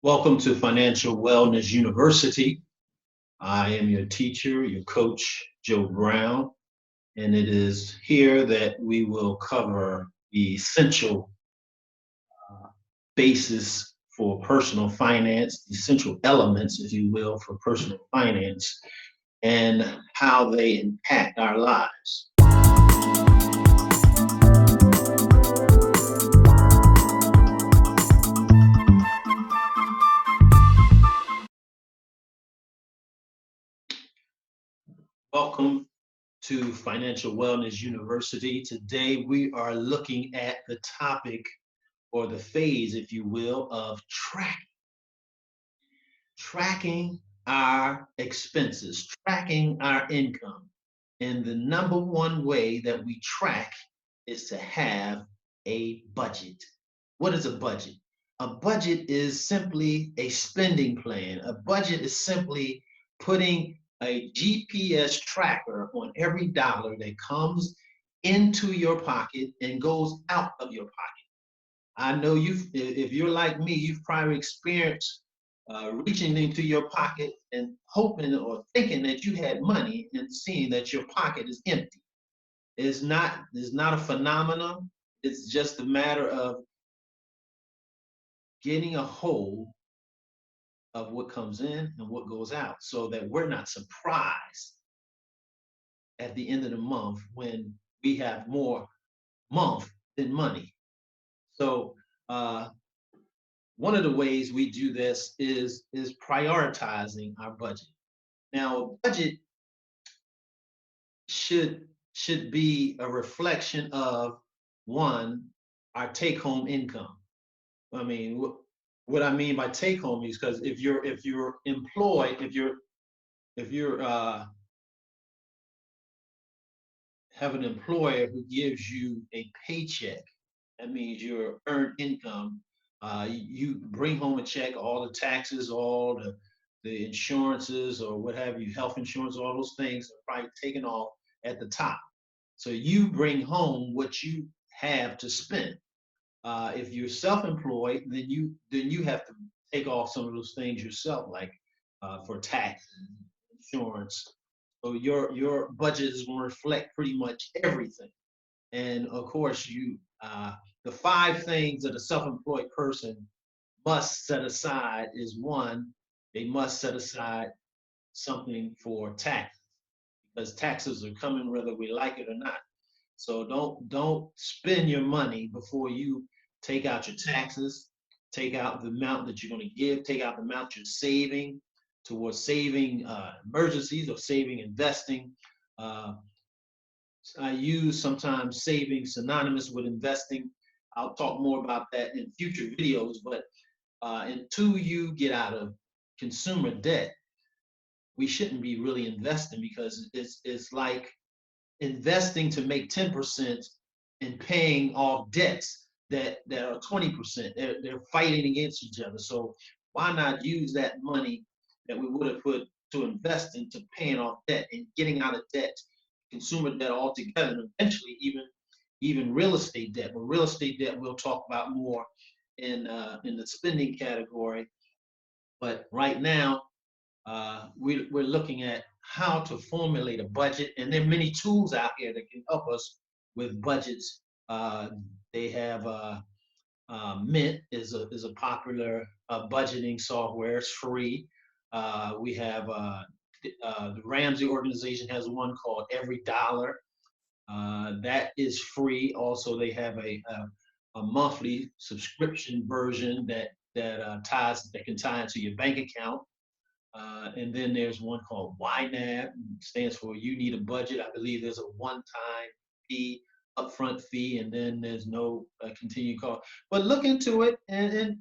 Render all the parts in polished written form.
Welcome to Financial Wellness University. I am your teacher, your coach, Joe Brown, and it is here that we will cover the essential basis for personal finance, the essential elements, if you will, for personal finance and how they impact our lives. Welcome to Financial Wellness University. Today we are looking at the topic or the phase, if you will, of tracking our expenses, tracking our income. And the number one way that we track is to have a budget. What is a budget? A budget is simply a spending plan. A budget is simply putting a GPS tracker on every dollar that comes into your pocket and goes out of your pocket. I know if you're like me, you've probably experienced reaching into your pocket and hoping or thinking that you had money and seeing that your pocket is empty. It's not a phenomenon. It's just a matter of getting a hold of what comes in and what goes out so that we're not surprised at the end of the month when we have more month than money. So one of the ways we do this is prioritizing our budget. Now, a budget should be a reflection of one, our take-home income. I mean, what I mean by take-home is because if you're employed, if you're have an employer who gives you a paycheck, that means your earned income. You bring home a check, all the taxes, all the insurances or what have you, health insurance, all those things are probably taken off at the top. So you bring home what you have to spend. If you're self-employed, then you have to take off some of those things yourself, like for taxes, insurance. So your budget is going to reflect pretty much everything. And of course, the five things that a self-employed person must set aside is one, they must set aside something for taxes because taxes are coming whether we like it or not. So don't spend your money before you take out your taxes, take out the amount that you're going to give, take out the amount you're saving towards saving emergencies or saving investing. Uh, I use sometimes saving synonymous with investing. I'll talk more about that in future videos, but until you get out of consumer debt, we shouldn't be really investing because it's like investing to make 10% and paying off debts that are 20%. They're fighting against each other. So why not use that money that we would have put to invest into paying off debt and getting out of debt, consumer debt altogether, and eventually even real estate debt. But real estate debt we'll talk about more in the spending category. But right now, we're looking at how to formulate a budget, and there are many tools out here that can help us with budgets. They have Mint is a popular budgeting software. It's free. We have the Ramsey organization has one called Every Dollar. That is free. Also, they have a monthly subscription version that can tie into your bank account. And then there's one called YNAB, stands for You Need a Budget. I believe there's a one-time fee, upfront fee, and then there's no continued cost. But look into it and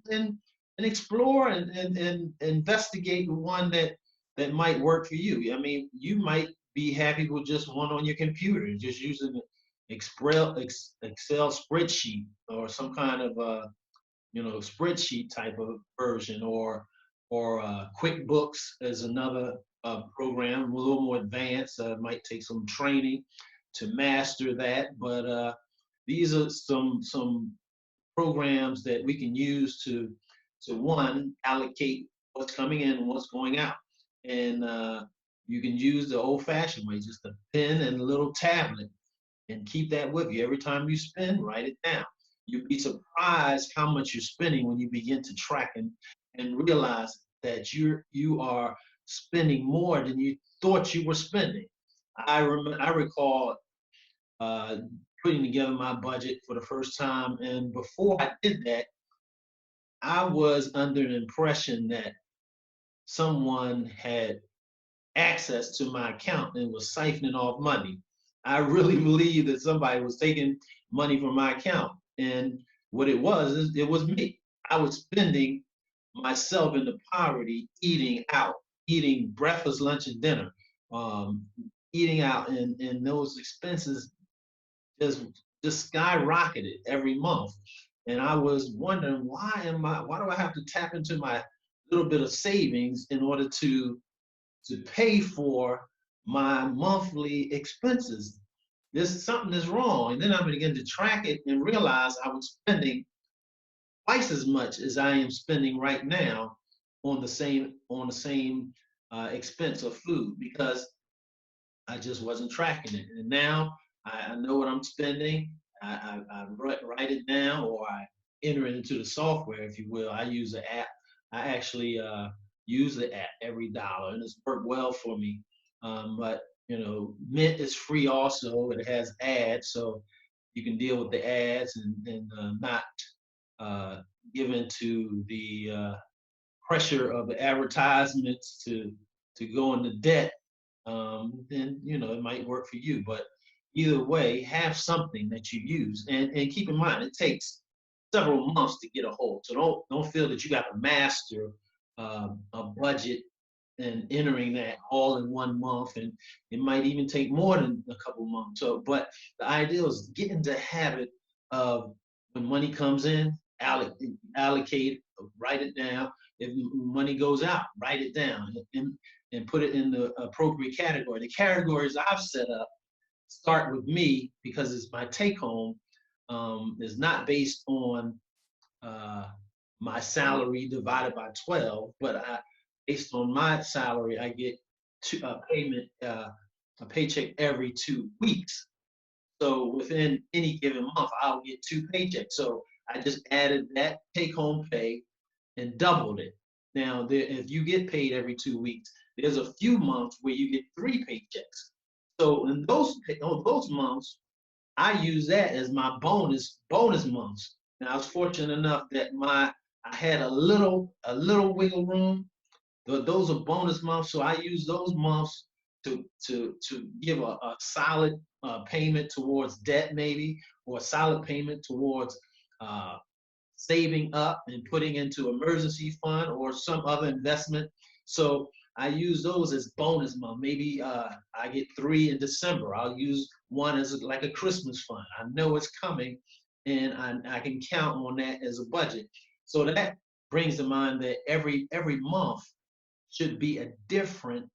explore and investigate the one that might work for you. I mean, you might be happy with just one on your computer, just using an Excel spreadsheet or some kind of spreadsheet type of version, or QuickBooks is another program, a little more advanced. Might take some training to master that, but these are some programs that we can use to one, allocate what's coming in and what's going out. And you can use the old-fashioned way, just a pen and a little tablet, and keep that with you. Every time you spend, write it down. You'd be surprised how much you're spending when you begin to track and realize that you are spending more than you thought you were spending. I recall uh, putting together my budget for the first time, and before I did that, I was under an impression that someone had access to my account and was siphoning off money. I really believe that somebody was taking money from my account. And what it was, is it was me. I was spending myself into poverty, eating out, eating breakfast, lunch, and dinner, um, eating out, and those expenses just just skyrocketed every month. And I was wondering, why do I have to tap into my little bit of savings in order to pay for my monthly expenses? There's something is wrong. And then I began to track it and realize I was spending twice as much as I am spending right now on the same expense of food, because I just wasn't tracking it. And now I know what I'm spending. I write it down, or I enter it into the software, if you will. I use the app. I actually use the app every dollar, and it's worked well for me. But Mint is free also. It has ads, so you can deal with the ads and not uh, given to the pressure of the advertisements to go into debt. Then it might work for you. But either way, have something that you use, and keep in mind it takes several months to get a hold. So don't feel that you got to master a budget and entering that all in one month, and it might even take more than a couple months. So, but the idea is get into the habit of when money comes in, allocate, write it down. If money goes out, write it down and put it in the appropriate category. The categories I've set up start with me because it's my take home. Is not based on uh, my salary divided by 12, but based on my salary, I get a paycheck every 2 weeks. So within any given month, I'll get two paychecks. So I just added that take home pay and doubled it. Now, if you get paid every 2 weeks, there's a few months where you get three paychecks. So in those months, I use that as my bonus months. Now I was fortunate enough that I had a little wiggle room. Those are bonus months, so I use those months to give a solid payment towards debt, maybe, or a solid payment towards uh, saving up and putting into emergency fund or some other investment. So I use those as bonus month. Maybe I get three in December. I'll use one as like a Christmas fund. I know it's coming, and I can count on that as a budget. So that brings to mind that every month should be a different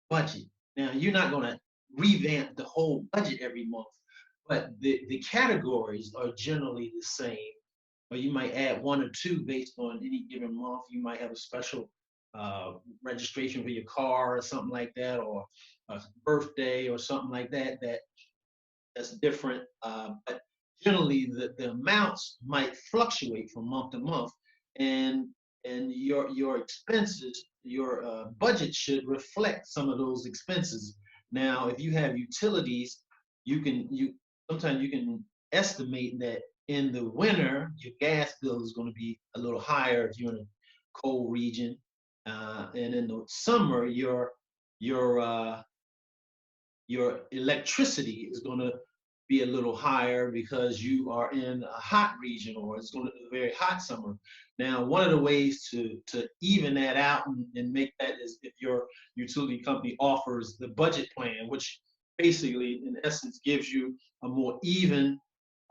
budget. Now you're not going to revamp the whole budget every month, but the categories are generally the same, or you might add one or two based on any given month. You might have a special registration for your car or something like that, or a birthday or something like that. That's different. But generally, the amounts might fluctuate from month to month, and your expenses, your budget should reflect some of those expenses. Now, if you have utilities, you sometimes you can estimate that in the winter your gas bill is going to be a little higher if you're in a cold region, and in the summer your electricity is going to be a little higher because you are in a hot region, or it's going to be a very hot summer. Now, one of the ways to even that out and make that is if your utility company offers the budget plan, which basically, in essence, gives you a more even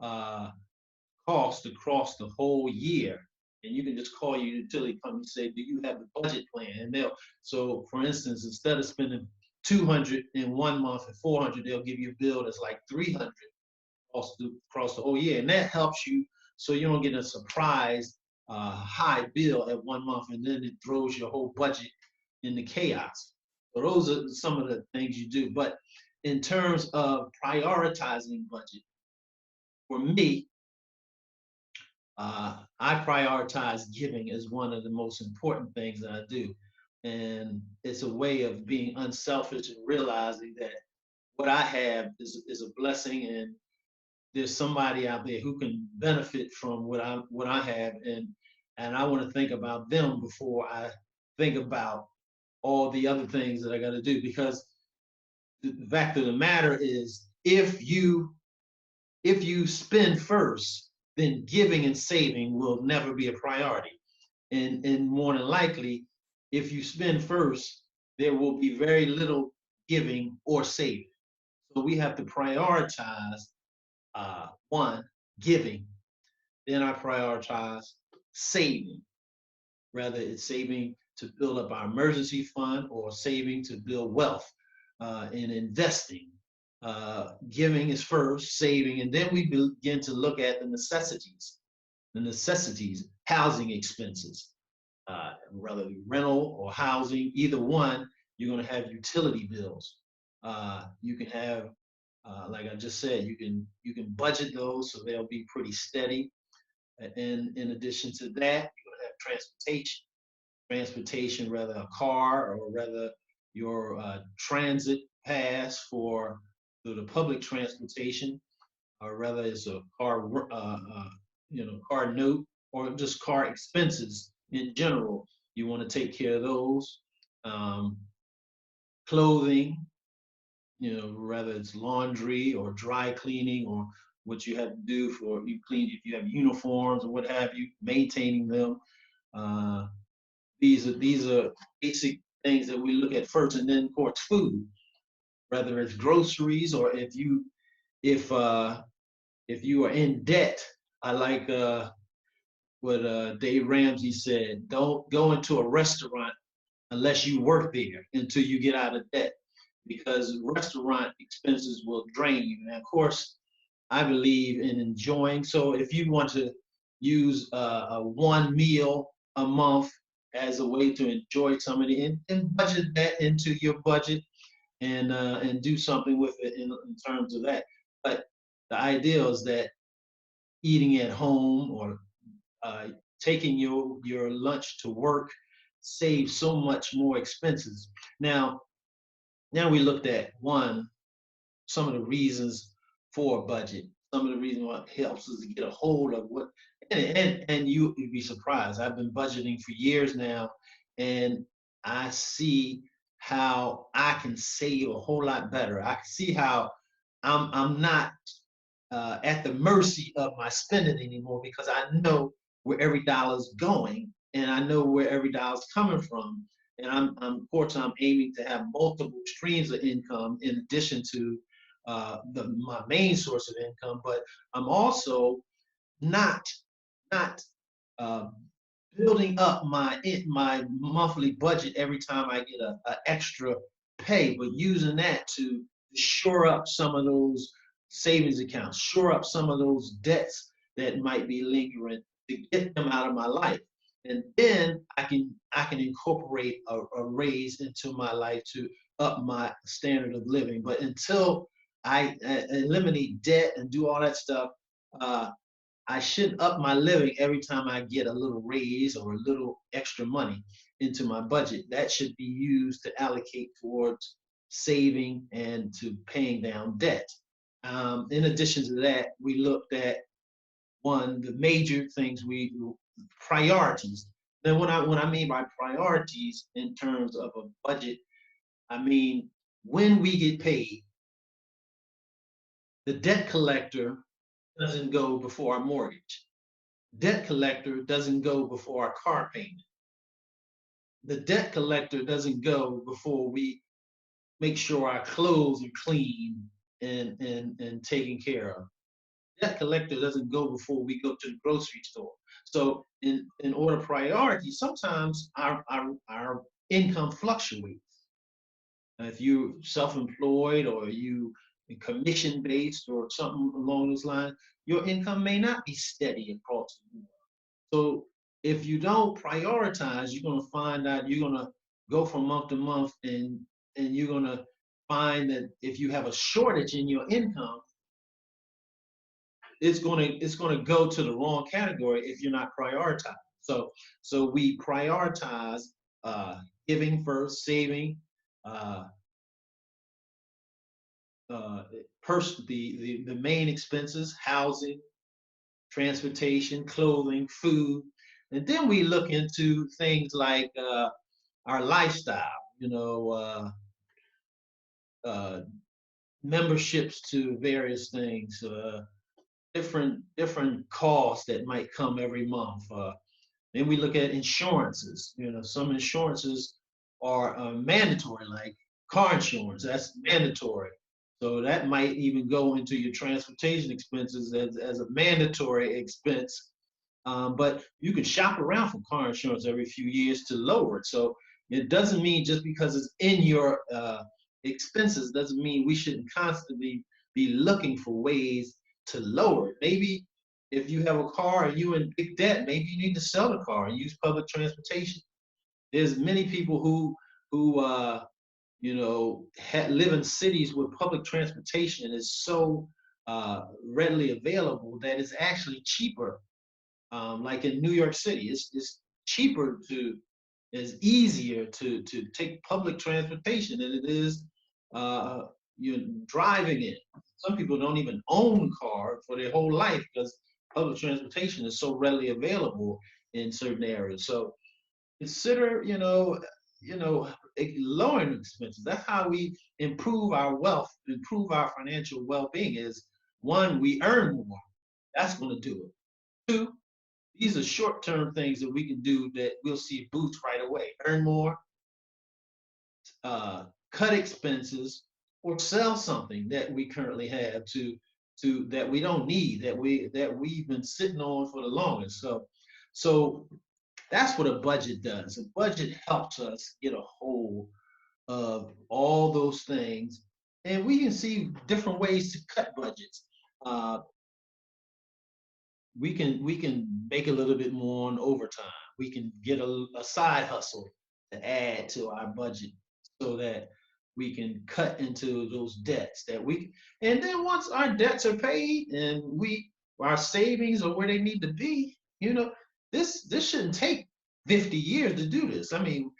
uh, cost across the whole year. And you can just call your utility company and say, do you have the budget plan? And so for instance, instead of spending 200 in one month and 400, they'll give you a bill that's like 300 across the whole year. And that helps you so you don't get a surprise high bill at one month, and then it throws your whole budget into chaos. So those are some of the things you do. But in terms of prioritizing budget, for me, I prioritize giving as one of the most important things that I do. And it's a way of being unselfish and realizing that what I have is a blessing, and there's somebody out there who can benefit from what I have, and I want to think about them before I think about all the other things that I got to do. Because the fact of the matter is, if you spend first, then giving and saving will never be a priority. And more than likely, if you spend first, there will be very little giving or saving. So we have to prioritize one, giving. Then I prioritize saving, whether it's saving to build up our emergency fund or saving to build wealth and investing. Giving is first, saving, and then we begin to look at the necessities, housing expenses, whether rental or housing, either one, you're going to have utility bills. You can have, like I just said, you can budget those so they'll be pretty steady. And in addition to that, you're going to have transportation, whether a car or whether your transit pass for the public transportation, or whether it's a car, car note, or just car expenses in general. You want to take care of those. Um, Clothing, whether it's laundry or dry cleaning, or what you have to do for you clean, if you have uniforms or what have you, maintaining them. Uh, these are basic things that we look at first, and then of course food, whether it's groceries or if you are in debt. I like what Dave Ramsey said: don't go into a restaurant unless you work there until you get out of debt, because restaurant expenses will drain you. And of course, I believe in enjoying. So if you want to use a one meal a month as a way to enjoy somebody, and budget that into your budget, and do something with it in terms of that. But the idea is that eating at home or uh, taking your lunch to work saves so much more expenses. Now we looked at some of the reasons for a budget, some of the reasons what helps us to get a hold of what, and you'd be surprised. I've been budgeting for years now, and I see how I can save a whole lot better. I can see how I'm not at the mercy of my spending anymore, because I know where every dollar is going, and I know where every dollar is coming from. And of course, I'm aiming to have multiple streams of income in addition to my main source of income. But I'm also not not uh, building up my monthly budget every time I get a extra pay, but using that to shore up some of those savings accounts, shore up some of those debts that might be lingering, to get them out of my life. And then I can incorporate a raise into my life to up my standard of living. But until I eliminate debt and do all that stuff, uh, I shouldn't up my living every time I get a little raise or a little extra money into my budget. That should be used to allocate towards saving and to paying down debt. In addition to that, we looked at the major things, we priorities. Then what I mean by priorities in terms of a budget, I mean when we get paid, the debt collector doesn't go before our mortgage. Debt collector doesn't go before our car payment. The debt collector doesn't go before we make sure our clothes are clean and taken care of. Debt collector doesn't go before we go to the grocery store. So in order priority, sometimes our income fluctuates. If you're self-employed or you commission based or something along those lines, your income may not be steady across the board. So if you don't prioritize, you're going to find out you're going to go from month to month, and you're going to find that if you have a shortage in your income, it's going to go to the wrong category if you're not prioritized. So we prioritize uh, giving first, saving, uh, uh, the main expenses, housing, transportation, clothing, food, and then we look into things like our lifestyle. You know, uh, memberships to various things, different costs that might come every month. Then we look at insurances. You know, some insurances are mandatory, like car insurance. That's mandatory. So that might even go into your transportation expenses as a mandatory expense. But you can shop around for car insurance every few years to lower it. So it doesn't mean just because it's in your expenses doesn't mean we shouldn't constantly be looking for ways to lower it. Maybe if you have a car and you're in big debt, maybe you need to sell the car and use public transportation. There's many people who live in cities where public transportation is so readily available that it's actually cheaper. Like in New York City, it's cheaper it's easier to take public transportation than it is uh, you're driving it. Some people don't even own a car for their whole life because public transportation is so readily available in certain areas. So consider, lowering expenses. That's how we improve our wealth, improve our financial well-being. Is one, we earn more. That's going to do it. Two, these are short-term things that we can do that we'll see boosts right away. Earn more, cut expenses, or sell something that we currently have to that we don't need, that we've been sitting on for the longest. So that's what a budget does. A budget helps us get a hold of all those things, and we can see different ways to cut budgets. Uh, we can make a little bit more on overtime. We can get a side hustle to add to our budget so that we can cut into those debts that we and then once our debts are paid and our savings are where they need to be, this shouldn't take 50 years to do this. I mean,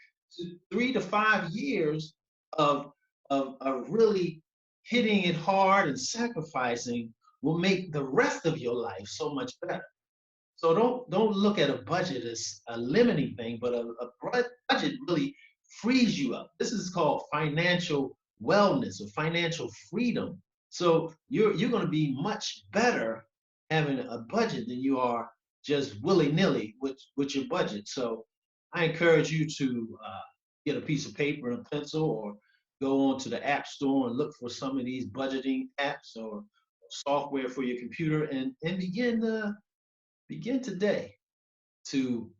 3 to 5 years of of really hitting it hard and sacrificing will make the rest of your life so much better. So don't look at a budget as a limiting thing, but a budget really frees you up. This is called financial wellness or financial freedom. So you're going to be much better having a budget than you are just willy-nilly with your budget. So I encourage you to get a piece of paper and a pencil, or go onto the app store and look for some of these budgeting apps or software for your computer, and begin today to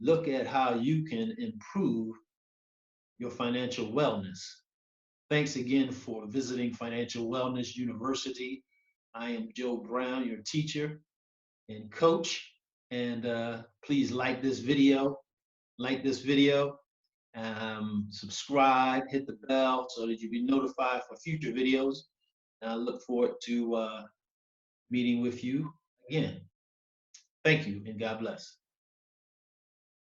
look at how you can improve your financial wellness. Thanks again for visiting Financial Wellness University. I am Joe Brown, your teacher and coach. And please like this video, subscribe, hit the bell so that you'll be notified for future videos. And I look forward to meeting with you again. Thank you, and God bless.